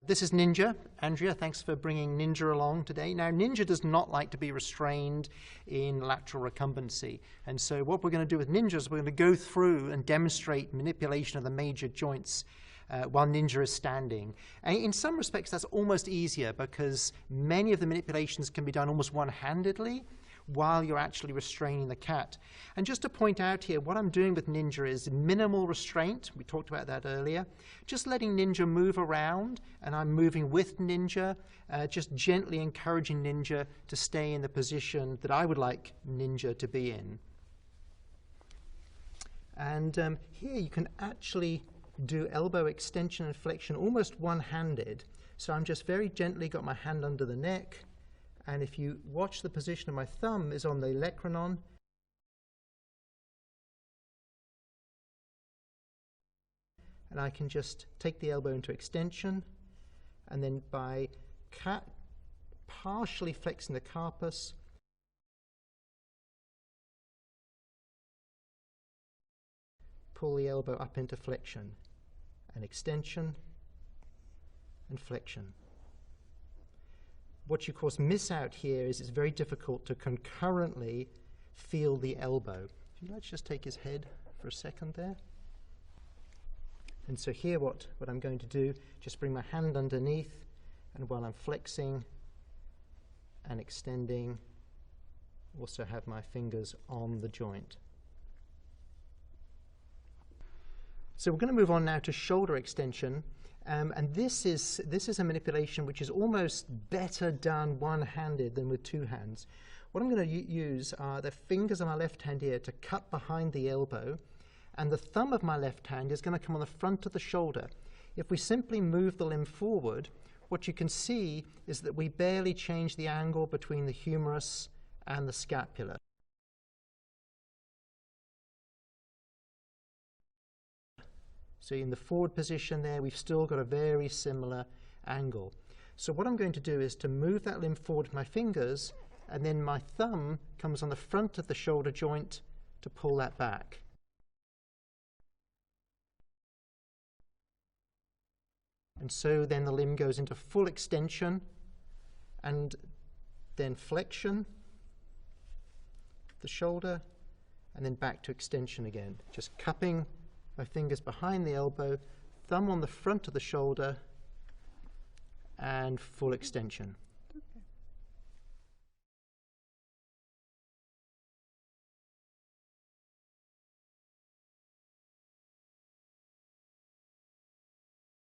This is Ninja. Andrea, thanks for bringing Ninja along today. Now, Ninja does not like to be restrained in lateral recumbency. And so what we're going to do with Ninja is we're going to go through and demonstrate manipulation of the major joints while Ninja is standing. And in some respects, that's almost easier because many of the manipulations can be done almost one-handedly while you're actually restraining the cat. And just to point out here, what I'm doing with Ninja is minimal restraint. We talked about that earlier. Just letting Ninja move around, and I'm moving with Ninja, just gently encouraging Ninja to stay in the position that I would like Ninja to be in. And here you can actually do elbow extension and flexion almost one-handed. So I'm just very gently got my hand under the neck, and if you watch, the position of my thumb is on the olecranon. And I can just take the elbow into extension, and then by partially flexing the carpus, pull the elbow up into flexion, and extension and flexion. What you, of course, miss out here is it's very difficult to concurrently feel the elbow. Let's just take his head for a second there. And so here what I'm going to do, just bring my hand underneath, and while I'm flexing and extending, also have my fingers on the joint. So we're going to move on now to shoulder extension. And this is a manipulation which is almost better done one-handed than with two hands. What I'm going to use are the fingers of my left hand here to cut behind the elbow, and the thumb of my left hand is going to come on the front of the shoulder. If we simply move the limb forward, what you can see is that we barely change the angle between the humerus and the scapula. So in the forward position there, we've still got a very similar angle. So what I'm going to do is to move that limb forward with my fingers, and then my thumb comes on the front of the shoulder joint to pull that back. And so then the limb goes into full extension, and then flexion, the shoulder, and then back to extension again, just cupping my fingers behind the elbow, thumb on the front of the shoulder, and full extension.